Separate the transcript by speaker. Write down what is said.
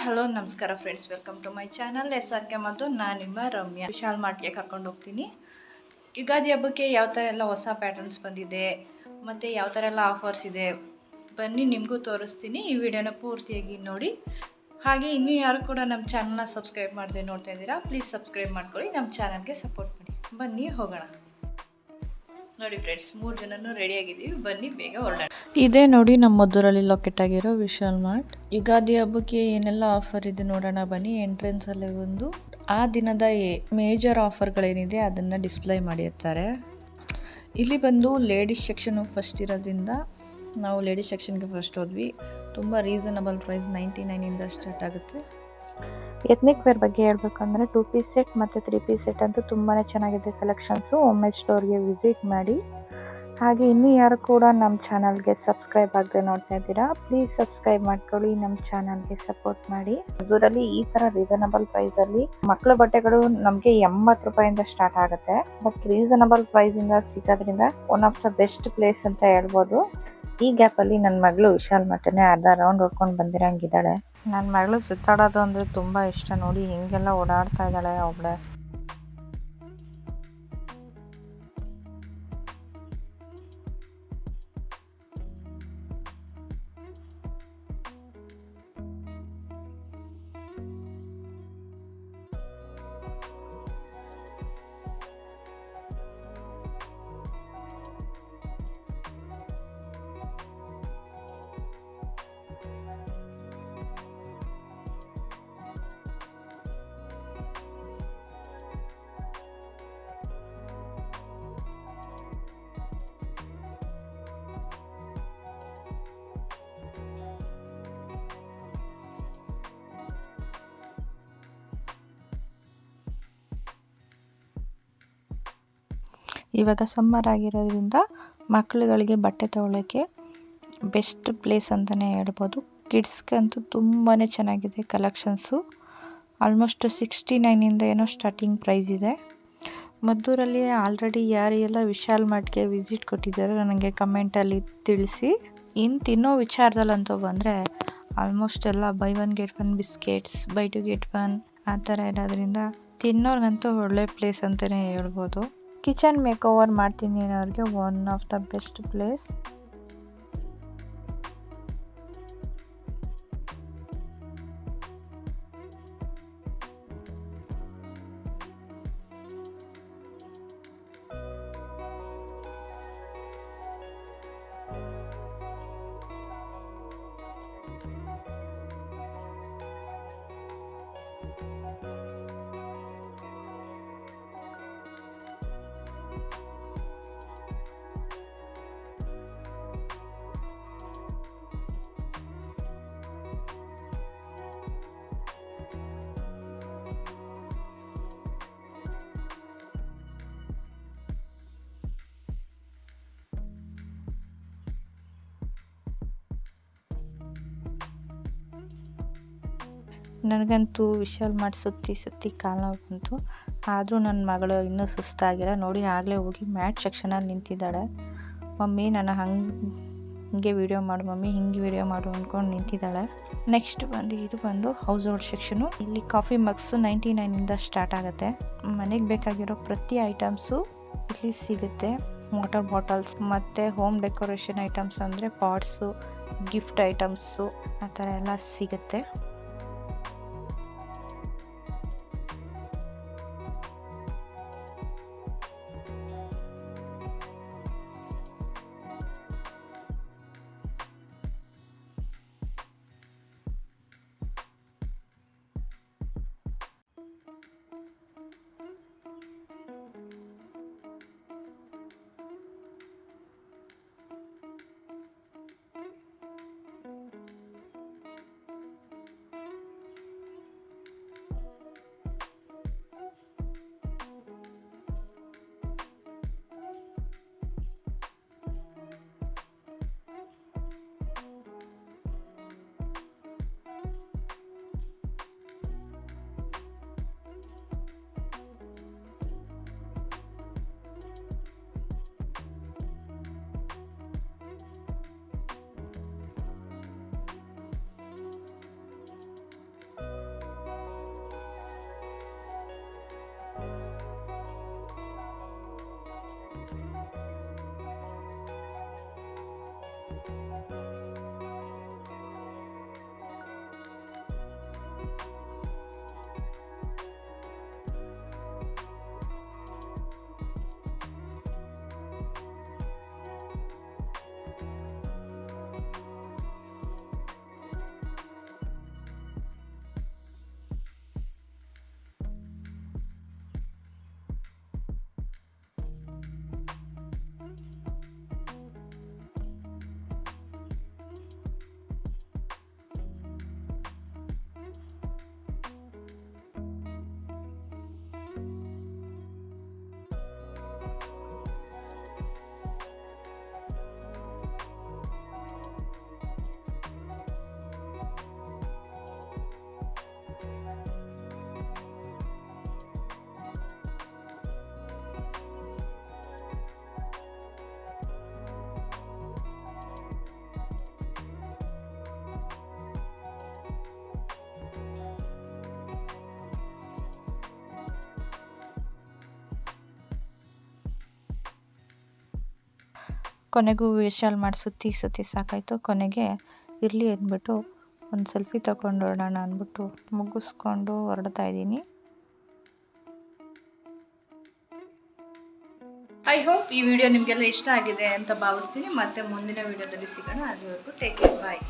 Speaker 1: Hello ನಮಸ್ಕಾರ friends, welcome to my channel SRK ಮತ್ತು ನಾನು ನಿಮ್ಮ ರಮ್ಯಾ. ವಿಶಾಲ್ ಮಾರ್ಟ್ಗೆ ಕರ್ಕೊಂಡು ಹೋಗ್ತೀನಿ. ಯುಗಾದಿ ಹಬ್ಬಕ್ಕೆ ಯಾವ ಥರ ಎಲ್ಲ ಹೊಸ ಪ್ಯಾಟರ್ನ್ಸ್ ಬಂದಿದೆ ಮತ್ತು ಯಾವ ಥರ ಎಲ್ಲ ಆಫರ್ಸ್ ಇದೆ ಬನ್ನಿ ನಿಮಗೂ ತೋರಿಸ್ತೀನಿ. ಈ ವಿಡಿಯೋನ ಪೂರ್ತಿಯಾಗಿ ನೋಡಿ. ಹಾಗೆ ಇನ್ನೂ ಯಾರು ಕೂಡ ನಮ್ಮ ಚಾನಲ್ನ ಸಬ್ಸ್ಕ್ರೈಬ್ ಮಾಡದೆ ನೋಡ್ತಾ ಇದ್ದೀರಾ, ಪ್ಲೀಸ್ ಸಬ್ಸ್ಕ್ರೈಬ್ ಮಾಡ್ಕೊಳ್ಳಿ, ನಮ್ಮ ಚಾನಲ್ಗೆ ಸಪೋರ್ಟ್ ಮಾಡಿ. ಬನ್ನಿ ಹೋಗೋಣ. ನೋಡಿ ಫ್ರೆಂಡ್ಸ್, 3 ಜನನು ರೆಡಿ ಆಗಿದ್ದೀವಿ, ಬನ್ನಿ ಬೇಗ ಹೊರಡೋಣ. ಇದೇ ನೋಡಿ ನಮ್ಮ ಮದ್ದೂರಲ್ಲಿ ಲೊಕೇಟ್ ಆಗಿರೋ ವಿಶಾಲ್ ಮಾರ್ಟ್. ಯುಗಾದಿ ಹಬ್ಬಕ್ಕೆ ಏನೆಲ್ಲ ಆಫರ್ ಇದೆ ನೋಡೋಣ ಬನ್ನಿ. ಎಂಟ್ರೆನ್ಸ್ ಅಲ್ಲೇ ಒಂದು ಆ ದಿನದ ಮೇಜರ್ ಆಫರ್ಗಳೇನಿದೆ ಅದನ್ನು ಡಿಸ್ಪ್ಲೇ ಮಾಡಿರ್ತಾರೆ. ಇಲ್ಲಿ ಬಂದು ಲೇಡೀಸ್ ಸೆಕ್ಷನ್ ಫಸ್ಟ್ ಇರೋದ್ರಿಂದ ನಾವು ಲೇಡೀಸ್ ಸೆಕ್ಷನ್ಗೆ ಫಸ್ಟ್ ಹೋದ್ವಿ. ತುಂಬ ರೀಸನಬಲ್ ಪ್ರೈಸ್, 99 ಇಂದ ಸ್ಟಾರ್ಟ್ ಆಗುತ್ತೆ.
Speaker 2: ಎತ್ನಿಕ್ ವೇರ್ ಬಗ್ಗೆ ಹೇಳ್ಬೇಕಂದ್ರೆ 2 ಪೀಸ್ ಸೆಟ್ ಮತ್ತು 3 ಪೀಸ್ ಸೆಟ್ ಅಂತೂ ತುಂಬಾ ಚೆನ್ನಾಗಿದೆ ಕಲೆಕ್ಷನ್ಸು. ಒಮ್ಮೆ ಸ್ಟೋರ್ಗೆ ವಿಸಿಟ್ ಮಾಡಿ. ಹಾಗೆ ಇನ್ನೂ ಯಾರು ಕೂಡ ನಮ್ಮ ಚಾನಲ್ಗೆ ಸಬ್ಸ್ಕ್ರೈಬ್ ಆಗದೆ ನೋಡ್ತಾ ಇದ್ದೀರಾ, ಪ್ಲೀಸ್ ಸಬ್ಸ್ಕ್ರೈಬ್ ಮಾಡ್ಕೊಳ್ಳಿ, ನಮ್ಮ ಚಾನಲ್ಗೆ ಸಪೋರ್ಟ್ ಮಾಡಿ. ಅದರಲ್ಲಿ ಈ ಥರ ರೀಸನಬಲ್ ಪ್ರೈಸಲ್ಲಿ ಮಕ್ಕಳ ಬಟ್ಟೆಗಳು ನಮಗೆ 80 ರೂಪಾಯಿಂದ ಸ್ಟಾರ್ಟ್ ಆಗುತ್ತೆ. ಬಟ್ ರೀಸನಬಲ್ ಪ್ರೈಸಿಂದ ಸಿಗೋದ್ರಿಂದ one of the best place ಅಂತ ಹೇಳ್ಬೋದು. ಈ ಗ್ಯಾಪಲ್ಲಿ ನನ್ನ ಮಗಳು ವಿಶಾಲ್ ಮಟ್ಟನೇ ಅರ್ಧ ರೌಂಡ್ ಹೊಡ್ಕೊಂಡು ಬಂದಿರಂಗಿದ್ದಾಳೆ. ನನ್ನ ಮಗಳು ಸುತ್ತಾಡೋದು ಅಂದರೆ ತುಂಬ ಇಷ್ಟ. ನೋಡಿ ಹಿಂಗೆಲ್ಲ ಓಡಾಡ್ತಾ ಇದ್ದಾಳೆ ಒಬ್ಬಳೆ. ಇವಾಗ ಸಮ್ಮರ್ ಆಗಿರೋದ್ರಿಂದ ಮಕ್ಕಳುಗಳಿಗೆ ಬಟ್ಟೆ ತೊಗೊಳ್ಳೋಕ್ಕೆ ಬೆಸ್ಟ್ ಪ್ಲೇಸ್ ಅಂತಲೇ ಹೇಳ್ಬೋದು. ಕಿಡ್ಸ್ಗಂತೂ ತುಂಬಾ ಚೆನ್ನಾಗಿದೆ ಕಲೆಕ್ಷನ್ಸು. ಆಲ್ಮೋಸ್ಟ್ 69 ಇಂದ ಏನೋ ಸ್ಟಾರ್ಟಿಂಗ್ ಪ್ರೈಸ್ ಇದೆ. ಮದ್ದೂರಲ್ಲಿ ಆಲ್ರೆಡಿ ಯಾರೆಲ್ಲ ವಿಶಾಲ್ ಮಾರ್ಟ್ಗೆ ವಿಸಿಟ್ ಕೊಟ್ಟಿದ್ದಾರೋ ನನಗೆ ಕಮೆಂಟಲ್ಲಿ ತಿಳಿಸಿ. ಇನ್ನು ತಿನ್ನೋ ವಿಚಾರದಲ್ಲಂತೂ ಬಂದರೆ ಆಲ್ಮೋಸ್ಟ್ ಎಲ್ಲ by 1 get 1 biscuits, by 2 get 1 ಆ ಥರ ಇರೋದ್ರಿಂದ ತಿನ್ನೋರ್ಗಂತೂ ಒಳ್ಳೆ ಪ್ಲೇಸ್ ಅಂತಲೇ ಹೇಳ್ಬೋದು. ಕಿಚನ್ ಮೇಕ್ ಓವರ್ ಮಾಡ್ತೀನಿ ಅನ್ನೋರಿಗೆ one of the best place. ನನಗಂತೂ ವಿಶಾಲ್ ಮಾರ್ಟ್ ಸುತ್ತಿ ಕಾಲು ನೋವು ಬಂತು. ಆದರೂ ನನ್ನ ಮಗಳು ಇನ್ನೂ ಸುಸ್ತಾಗಿಲ್ಲ. ನೋಡಿ ಆಗಲೇ ಹೋಗಿ ಮ್ಯಾಟ್ ಸೆಕ್ಷನಲ್ಲಿ ನಿಂತಿದ್ದಾಳೆ. ಮಮ್ಮಿ ನಾನು ಹಿಂಗೆ ವೀಡಿಯೋ ಮಾಡು ಮಮ್ಮಿ, ಹಿಂಗೆ ವೀಡಿಯೋ ಮಾಡು ಅಂದ್ಕೊಂಡು ನಿಂತಿದ್ದಾಳೆ. ನೆಕ್ಸ್ಟ್ ಇದು ಬಂದು ಹೌಸ್ ಹೋಲ್ಡ್ ಸೆಕ್ಷನು. ಇಲ್ಲಿ ಕಾಫಿ ಮಗ್ಸು 99 ಇಂದ ಸ್ಟಾರ್ಟ್ ಆಗುತ್ತೆ. ಮನೆಗೆ ಬೇಕಾಗಿರೋ ಪ್ರತಿ ಐಟಮ್ಸು ಇಲ್ಲಿ ಸಿಗುತ್ತೆ. ವಾಟರ್ ಬಾಟಲ್ಸ್ ಮತ್ತು ಹೋಮ್ ಡೆಕೋರೇಷನ್ ಐಟಮ್ಸ್ ಅಂದರೆ ಪಾಟ್ಸು, ಗಿಫ್ಟ್ ಐಟಮ್ಸು ಆ ಥರ ಎಲ್ಲ ಸಿಗುತ್ತೆ. ಕೊನೆಗೂ ವಿಶಾಲ್ ಮಾಡಿ ಸುತ್ತಿ ಸಾಕಾಯಿತು. ಕೊನೆಗೆ ಇರಲಿ ಅಂದ್ಬಿಟ್ಟು ಒಂದು ಸೆಲ್ಫಿ ತಗೊಂಡು ಹೊರಡೋಣ ಅಂದ್ಬಿಟ್ಟು ಮುಗಿಸ್ಕೊಂಡು ಹೊರಡ್ತಾ ಇದ್ದೀನಿ.
Speaker 1: ಐ ಹೋಪ್ ಈ ವಿಡಿಯೋ ನಿಮಗೆಲ್ಲ ಇಷ್ಟ ಆಗಿದೆ ಅಂತ ಭಾವಿಸ್ತೀನಿ. ಮತ್ತೆ ಮುಂದಿನ ವಿಡಿಯೋದಲ್ಲಿ ಸಿಗೋಣ. ಅಲ್ಲಿವರೆಗೂ ಟೇಕ್ ಕೇರ್, ಬಾಯ್.